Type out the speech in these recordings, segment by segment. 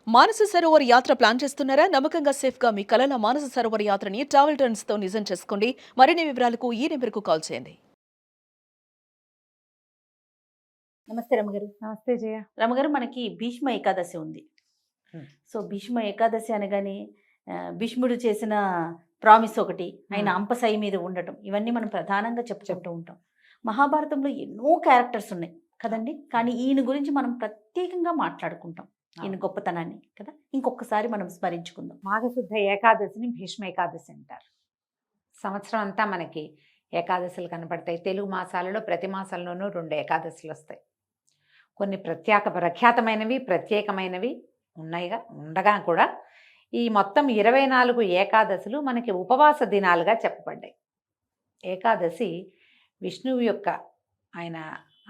మానస సరోవర్ యాత్ర ప్లాన్ చేస్తున్నారా? నమ్మకంగా సేఫ్ గా మీ కలల మానస సరోవర్ యాత్రని ట్రావెల్ టర్న్స్ తో నిజం చేసుకోండి. మరిన్ని వివరాలకు ఈ నెంబర్కు కాల్ చేయండి. నమస్తే రమగారు. నమస్తే జయ. రమగారు, మనకి భీష్మ ఏకాదశి ఉంది. సో భీష్మ ఏకాదశి అనగానే భీష్ముడు చేసిన ప్రామిస్ ఒకటి, ఆయన అంపసై మీద ఉండటం, ఇవన్నీ మనం ప్రధానంగా చెప్పుకుంటూ ఉంటాం. మహాభారతంలో ఎన్నో క్యారెక్టర్స్ ఉన్నాయి కదండి, కానీ ఈయన గురించి మనం ప్రత్యేకంగా మాట్లాడుకుంటాం, ఈయన గొప్పతనాన్ని కదా. ఇంకొకసారి మనం స్మరించుకుందాం. మాఘశుద్ధ ఏకాదశిని భీష్మ ఏకాదశి అంటారు. సంవత్సరం అంతా మనకి ఏకాదశులు కనపడతాయి. తెలుగు మాసాలలో ప్రతి మాసంలోనూ 2 ఏకాదశులు వస్తాయి. కొన్ని ప్రఖ్యాతమైనవి, ప్రత్యేకమైనవి ఉండగా కూడా ఈ మొత్తం 24 ఏకాదశులు మనకి ఉపవాస దినాలుగా చెప్పబడ్డాయి. ఏకాదశి విష్ణువు యొక్క ఆయన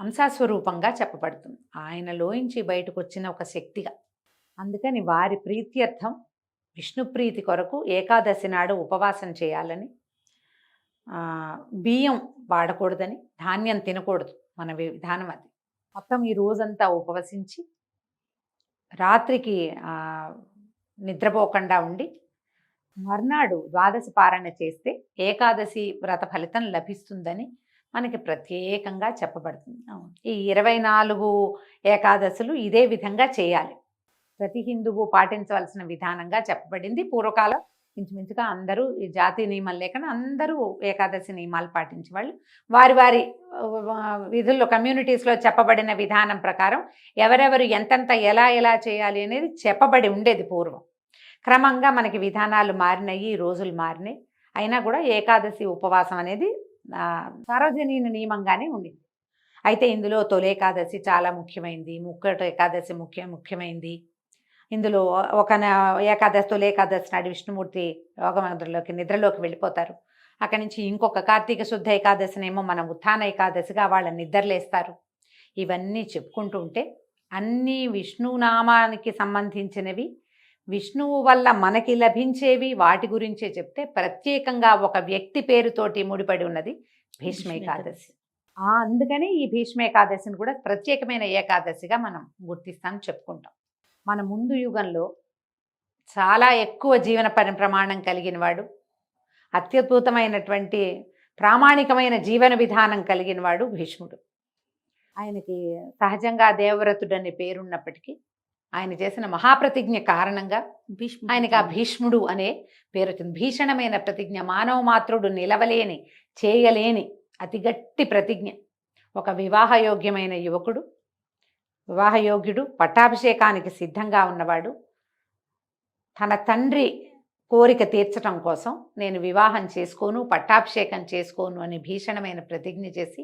అంశాస్వరూపంగా చెప్పబడుతుంది. ఆయనలోంచి బయటకు వచ్చిన ఒక శక్తిగా. అందుకని వారి ప్రీత్యర్థం విష్ణు ప్రీతి కొరకు ఏకాదశి నాడు ఉపవాసం చేయాలని, బియ్యం వాడకూడదని, ధాన్యం తినకూడదు, మన విధానం అది. మొత్తం ఈ రోజంతా ఉపవసించి రాత్రికి నిద్రపోకుండా ఉండి మర్నాడు ద్వాదశి పారణ చేస్తే ఏకాదశి వ్రత ఫలితం లభిస్తుందని మనకి ప్రత్యేకంగా చెప్పబడుతుంది. ఈ 24 ఏకాదశులు ఇదే విధంగా చేయాలి. ప్రతి హిందువు పాటించవలసిన విధానంగా చెప్పబడింది. పూర్వకాలం ఇంచుమించుగా అందరూ ఈ జాతి నియమం లేకుండా అందరూ ఏకాదశి నియమాలు పాటించేవాళ్ళు. వారి వారి విధుల్లో కమ్యూనిటీస్లో చెప్పబడిన విధానం ప్రకారం ఎవరెవరు ఎంతెంత ఎలా చేయాలి అనేది చెప్పబడి ఉండేది పూర్వం. క్రమంగా మనకి విధానాలు మారినాయి, రోజులు మారినాయి. అయినా కూడా ఏకాదశి ఉపవాసం అనేది సార్వజనీన నియమంగానే ఉండింది. అయితే ఇందులో తొలి ఏకాదశి చాలా ముఖ్యమైనది, ముక్కటి ఏకాదశి ముఖ్యమైనది. ఇందులో ఒక ఏకాదశి, తొలి ఏకాదశి నాడు విష్ణుమూర్తి నిద్రలోకి వెళ్ళిపోతారు. అక్కడి నుంచి ఇంకొక కార్తీక శుద్ధ ఏకాదశినేమో మనం ఉత్థాన ఏకాదశిగా వాళ్ళని నిద్రలేస్తారు. ఇవన్నీ చెప్పుకుంటూ ఉంటే అన్నీ విష్ణునామానికి సంబంధించినవి, విష్ణువు వల్ల మనకి లభించేవి, వాటి గురించే చెప్తే ప్రత్యేకంగా ఒక వ్యక్తి పేరుతోటి ముడిపడి ఉన్నది భీష్మ ఏకాదశి. అందుకని ఈ భీష్మ ఏకాదశిని కూడా ప్రత్యేకమైన ఏకాదశిగా మనం గుర్తిస్తాం, చెప్పుకుంటాం. మన ముందు యుగంలో చాలా ఎక్కువ జీవన ప్రమాణం కలిగిన వాడు, అత్యద్భుతమైనటువంటి ప్రామాణికమైన జీవన విధానం కలిగిన వాడు భీష్ముడు. ఆయనకి సహజంగా దేవవ్రతుడని పేరున్నప్పటికీ ఆయన చేసిన మహాప్రతిజ్ఞ కారణంగా ఆయనకి ఆ భీష్ముడు అనే పేరు వచ్చింది. భీషణమైన ప్రతిజ్ఞ, మానవ మాత్రుడు నిలవలేని, చేయలేని అతి గట్టి ప్రతిజ్ఞ. ఒక వివాహయోగ్యమైన యువకుడు, వివాహయోగ్యుడు, పట్టాభిషేకానికి సిద్ధంగా ఉన్నవాడు, తన తండ్రి కోరిక తీర్చడం కోసం నేను వివాహం చేసుకోను, పట్టాభిషేకం చేసుకోను అని భీషణమైన ప్రతిజ్ఞ చేసి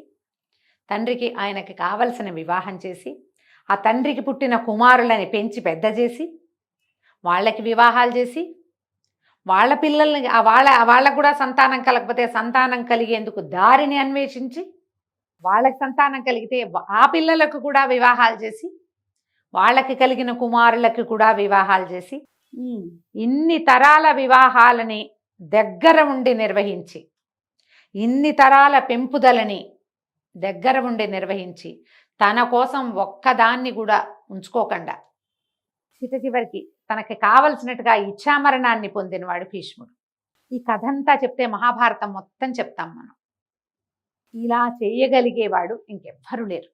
తండ్రికి ఆయనకి కావలసిన వివాహం చేసి ఆ తండ్రికి పుట్టిన కుమారులని పెంచి పెద్ద చేసి వాళ్ళకి వివాహాలు చేసి వాళ్ళ పిల్లల్ని వాళ్ళకు కూడా సంతానం కలగకపోతే సంతానం కలిగేందుకు దారిని అన్వేషించి వాళ్ళకి సంతానం కలిగితే ఆ పిల్లలకు కూడా వివాహాలు చేసి వాళ్ళకి కలిగిన కుమారులకు కూడా వివాహాలు చేసి ఇన్ని తరాల వివాహాలని దగ్గర ఉండి నిర్వహించి, ఇన్ని తరాల పెంపుదలని దగ్గర ఉండి నిర్వహించి, తన కోసం ఒక్కదాన్ని కూడా ఉంచుకోకుండా చివరికి తనకి కావలసినట్టుగా ఇచ్ఛామరణాన్ని పొందినవాడు భీష్ముడు. ఈ కథంతా చెప్తే మహాభారతం మొత్తం చెప్తాం మనం. ఇలా చేయగలిగేవాడు ఇంకెవ్వరూ లేరు.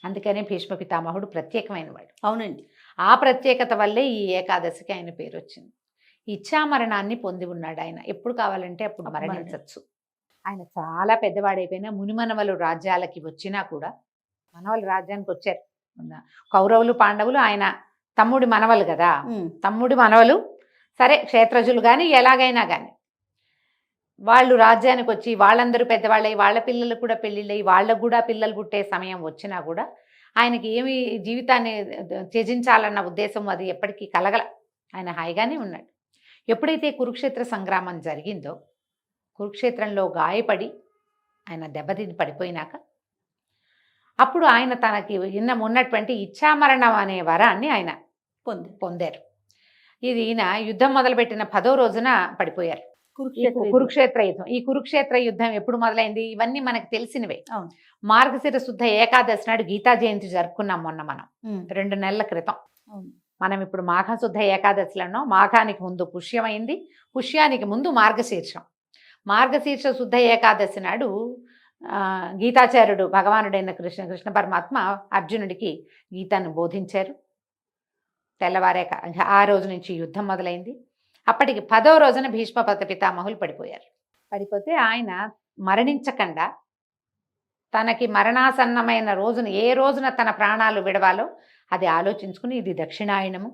అందుకనే భీష్మ పితామహుడు ప్రత్యేకమైన వాడు. అవునండి. ఆ ప్రత్యేకత వల్లే ఈ ఏకాదశికి ఆయన పేరు వచ్చింది. ఇచ్ఛామరణాన్ని పొంది ఉన్నాడు ఆయన. ఎప్పుడు కావాలంటే అప్పుడు మరణించవచ్చు. ఆయన చాలా పెద్దవాడైపోయినా మునిమనవలు రాజ్యాలకి వచ్చినా కూడా, మనవలు రాజ్యానికి వచ్చారు కౌరవులు పాండవులు, ఆయన తమ్ముడి మనవలు కదా, తమ్ముడి మనవలు సరే క్షేత్రజులు కానీ ఎలాగైనా కానీ వాళ్ళు రాజ్యానికి వచ్చి వాళ్ళందరూ పెద్దవాళ్ళై వాళ్ళ పిల్లలు కూడా పెళ్ళిళ్ళై వాళ్ళకు కూడా పిల్లలు పుట్టే సమయం వచ్చినా కూడా ఆయనకి ఏమి జీవితాన్ని త్యజించాలన్న ఉద్దేశం అది ఎప్పటికీ కలగల. ఆయన హాయిగానే ఉన్నాడు. ఎప్పుడైతే కురుక్షేత్ర సంగ్రామం జరిగిందో, కురుక్షేత్రంలో గాయపడి ఆయన దెబ్బతిని పడిపోయినాక అప్పుడు ఆయన తనకి ఉన్నటువంటి ఇచ్ఛామరణం అనే వరాన్ని ఆయన పొందారు. ఇది ఈయన యుద్ధం మొదలుపెట్టిన 10వ రోజున పడిపోయారు. కురుక్షేత్ర యుద్ధం. ఈ కురుక్షేత్ర యుద్ధం ఎప్పుడు మొదలైంది ఇవన్నీ మనకు తెలిసినవే. మార్గశిర శుద్ధ ఏకాదశి నాడు గీతా జయంతి జరుపుకున్నాం మొన్న మనం 2 నెలల క్రితం. మనం ఇప్పుడు మాఘశుద్ధ ఏకాదశిలో ఉన్నాం. మాఘానికి ముందు పుష్యమైంది, పుష్యానికి ముందు మార్గశీర్షం. మార్గశీర్ష శుద్ధ ఏకాదశి నాడు గీతాచార్యుడు భగవానుడైన కృష్ణ పరమాత్మ అర్జునుడికి గీతను బోధించారు. తెల్లవారాక ఆ రోజు నుంచి యుద్ధం మొదలైంది. అప్పటికి 10వ రోజున భీష్మ పితామహులు పడిపోయారు. పడిపోతే ఆయన మరణించకుండా తనకి మరణాసన్నమైన రోజున ఏ రోజున తన ప్రాణాలు విడవాలో అది ఆలోచించుకుని, ఇది దక్షిణాయనము,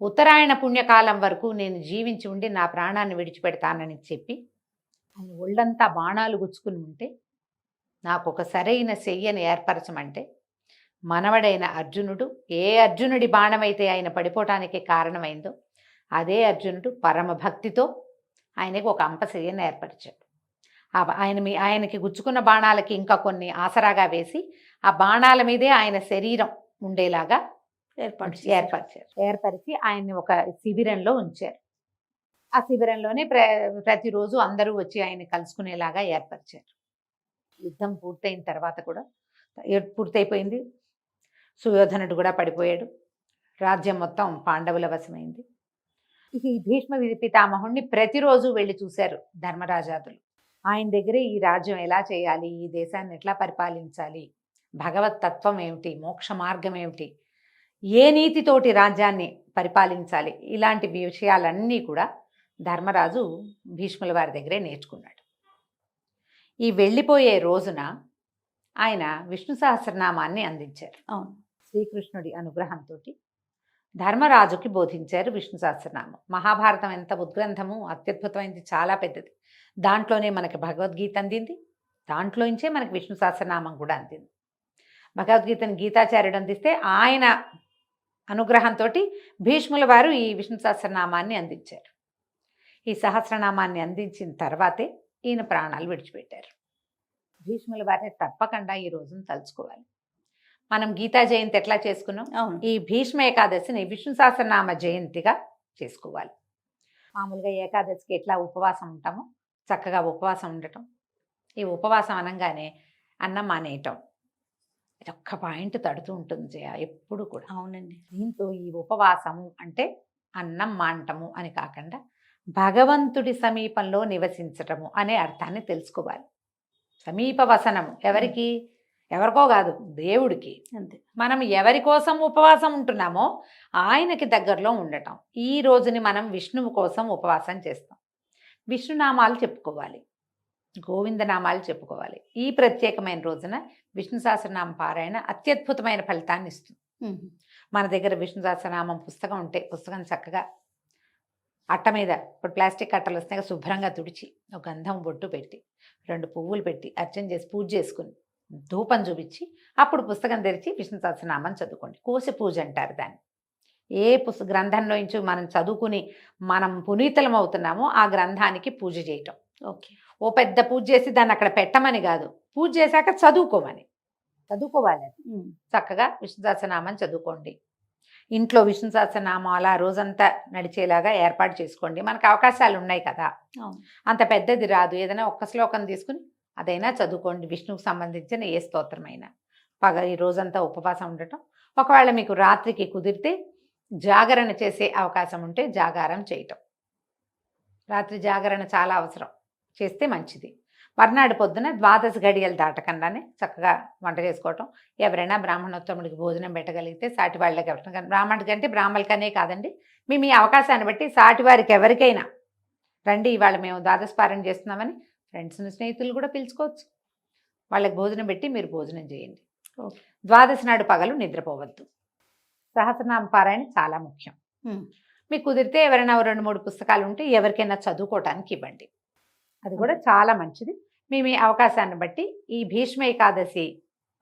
ఉత్తరాయణ పుణ్యకాలం వరకు నేను జీవించి ఉండి నా ప్రాణాన్ని విడిచిపెడతానని చెప్పి ఆయన ఒళ్ళంతా బాణాలు గుచ్చుకుని ఉంటే నాకు ఒక సరైన శయ్యను ఏర్పరచమంటే మనవడైన అర్జునుడు, ఏ అర్జునుడి బాణమైతే ఆయన పడిపోవటానికి కారణమైందో అదే అర్జునుడు పరమ భక్తితో ఆయనకు ఒక అంపశయ్యను ఏర్పరిచాడు. ఆయనకి గుచ్చుకున్న బాణాలకి ఇంకా కొన్ని ఆసరాగా వేసి ఆ బాణాల మీదే ఆయన శరీరం ఉండేలాగా ఏర్పరిచి ఆయన్ని ఒక శిబిరంలో ఉంచారు. ఆ శిబిరంలోనే ప్రతిరోజు అందరూ వచ్చి ఆయన్ని కలుసుకునేలాగా ఏర్పరిచారు. యుద్ధం పూర్తయిన తర్వాత కూడా పూర్తయిపోయింది. సుయోధనుడు కూడా పడిపోయాడు. రాజ్యం మొత్తం పాండవుల వశమైంది. ఈ భీష్మ పితామహుడిని ప్రతిరోజు వెళ్ళి చూశారు ధర్మరాజాదులు. ఆయన దగ్గరే ఈ రాజ్యం ఎలా చేయాలి, ఈ దేశాన్ని ఎట్లా పరిపాలించాలి, భగవత్ తత్వం ఏమిటి, మోక్ష మార్గం ఏమిటి, ఏ నీతితోటి రాజ్యాన్ని పరిపాలించాలి, ఇలాంటి విషయాలన్నీ కూడా ధర్మరాజు భీష్ముల వారి దగ్గరే నేర్చుకున్నాడు. ఈ వెళ్ళిపోయే రోజున ఆయన విష్ణు సహస్రనామాన్ని అందించారు. శ్రీకృష్ణుడి అనుగ్రహంతో ధర్మరాజుకి బోధించారు విష్ణు సహస్రనామం. మహాభారతం ఎంత ఉద్గ్రంథము, అత్యద్భుతమైనది, చాలా పెద్దది. దాంట్లోనే మనకి భగవద్గీత అందింది, దాంట్లోంచే మనకి విష్ణు సహస్రనామం కూడా అందింది. భగవద్గీతను గీతాచార్యుడు అందిస్తే ఆయన అనుగ్రహంతో భీష్ముల వారు ఈ విష్ణు సహస్రనామాన్ని అందించారు. ఈ సహస్రనామాన్ని అందించిన తర్వాతే ఈయన ప్రాణాలు విడిచిపెట్టారు. భీష్ముల వారిని తప్పకుండా ఈ రోజును తలుచుకోవాలి. మనం గీతా జయంతి ఎట్లా చేసుకున్నాం, ఈ భీష్మ ఏకాదశిని విష్ణు సహస్రనామ జయంతిగా చేసుకోవాలి. మామూలుగా ఏకాదశికి ఎట్లా ఉపవాసం ఉంటామో చక్కగా ఉపవాసం ఉండటం. ఈ ఉపవాసం అనగానే అన్నం మానేయటం, ఇది ఒక్క పాయింట్ తడుతూ ఉంటుంది జయ ఎప్పుడు కూడా. అవునండి. దీంతో ఈ ఉపవాసము అంటే అన్నం మానటము అని కాకుండా భగవంతుడి సమీపంలో నివసించటము అనే అర్థాన్ని తెలుసుకోవాలి. సమీప వసనము ఎవరికి, ఎవరికో కాదు, దేవుడికి. అంతే. మనం ఎవరి కోసం ఉపవాసం ఉంటున్నామో ఆయనకి దగ్గరలో ఉండటం. ఈ రోజుని మనం విష్ణువు కోసం ఉపవాసం చేస్తాం. విష్ణునామాలు చెప్పుకోవాలి, గోవిందనామాలు చెప్పుకోవాలి. ఈ ప్రత్యేకమైన రోజున విష్ణు సహస్రనామ పారాయణ అత్యద్భుతమైన ఫలితాన్ని ఇస్తుంది. మన దగ్గర విష్ణు సహస్రనామం పుస్తకం ఉంటే పుస్తకం చక్కగా అట్ట మీద, ఇప్పుడు ప్లాస్టిక్ అట్టలు వస్తాయి, శుభ్రంగా తుడిచి ఒక గంధం బొట్టు పెట్టి 2 పువ్వులు పెట్టి అర్చన చేసి పూజ చేసుకుని ధూపం చూపించి అప్పుడు పుస్తకం తెరిచి విష్ణు సహస్రనామం చదువుకోండి. కోశ పూజ అంటారు దాన్ని. ఏ గ్రంథంలో నుంచి మనం చదువుకుని మనం పునీతలం అవుతున్నామో ఆ గ్రంథానికి పూజ చేయటం. ఓకే. ఓ పెద్ద పూజ చేసి దాన్ని అక్కడ పెట్టమని కాదు, పూజ చేశాక చదువుకోవాలి. చక్కగా విష్ణు సహస్రనామం చదువుకోండి. ఇంట్లో విష్ణు సహస్రనామాలు ఆ రోజంతా నడిచేలాగా ఏర్పాటు చేసుకోండి. మనకు అవకాశాలు ఉన్నాయి కదా, అంత పెద్దది రాదు, ఏదైనా ఒక్క శ్లోకం తీసుకుని అదైనా చదువుకోండి. విష్ణువుకు సంబంధించిన ఏ స్తోత్రమైనా ఈ రోజంతా ఉపవాసం ఉండటం. ఒకవేళ మీకు రాత్రికి కుదిరితే జాగరణ చేసే అవకాశం ఉంటే జాగారం చేయటం. రాత్రి జాగరణ చాలా అవసరం, చేస్తే మంచిది. మర్నాడు పొద్దున 12 గడియలు దాటకుండానే చక్కగా వంట చేసుకోవటం. ఎవరైనా బ్రాహ్మణోత్తముడికి భోజనం పెట్టగలిగితే సాటి వాళ్ళకి ఎవరైనా, బ్రాహ్మణుడి కంటే బ్రాహ్మణులకనే కాదండి, మీ అవకాశాన్ని బట్టి సాటి వారికి ఎవరికైనా రండి, ఇవాళ మేము ద్వాదశపారాయణ చేస్తున్నామని ఫ్రెండ్స్ని స్నేహితులు కూడా పిలుచుకోవచ్చు. వాళ్ళకి భోజనం పెట్టి మీరు భోజనం చేయండి. ద్వాదశి నాడు పగలు నిద్రపోవద్దు. సహస్రనామ పారాయణ చాలా ముఖ్యం. మీకు కుదిరితే ఎవరైనా 2-3 పుస్తకాలు ఉంటే ఎవరికైనా చదువుకోవటానికి ఇవ్వండి, అది కూడా చాలా మంచిది. మీ అవకాశాన్ని బట్టి ఈ భీష్మ ఏకాదశి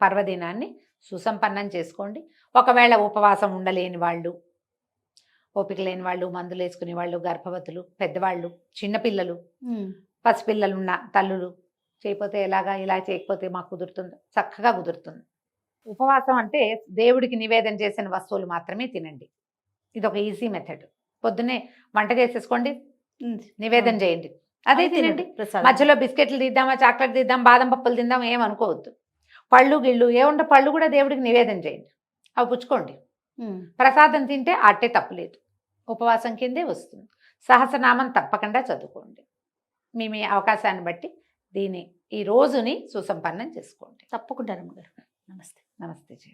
పర్వదినాన్ని సుసంపన్నం చేసుకోండి. ఒకవేళ ఉపవాసం ఉండలేని వాళ్ళు, ఓపిక లేని వాళ్ళు, మందులు వేసుకునే వాళ్ళు, గర్భవతులు, పెద్దవాళ్ళు, చిన్నపిల్లలు, పసిపిల్లలున్న తల్లులు చేయకపోతే ఎలాగా, ఇలా చేయకపోతే మాకు కుదురుతుంది, చక్కగా కుదురుతుంది. ఉపవాసం అంటే దేవుడికి నివేదన చేసిన వస్తువులు మాత్రమే తినండి. ఇది ఒక ఈజీ మెథడ్. పొద్దున్నే వంట చేసేసుకోండి, నివేదన చేయండి, అదే తినండి. మధ్యలో బిస్కెట్లు తీద్దామా, చాక్లెట్ తీద్దాం, బాదం పప్పులు తిందాం ఏమనుకోవద్దు. పళ్ళు గిళ్ళు ఏముంటే పళ్ళు కూడా దేవుడికి నివేదన చేయండి, అవి పుచ్చుకోండి. ప్రసాదం తింటే అట్టే తప్పులేదు, ఉపవాసం కిందే వస్తుంది. సహస్రనామం తప్పకుండా చదువుకోండి. మీ అవకాశాన్ని బట్టి ఈ రోజుని సుసంపన్నం చేసుకోండి. తప్పకుండా రమ్మగారు. నమస్తే. నమస్తే జయ.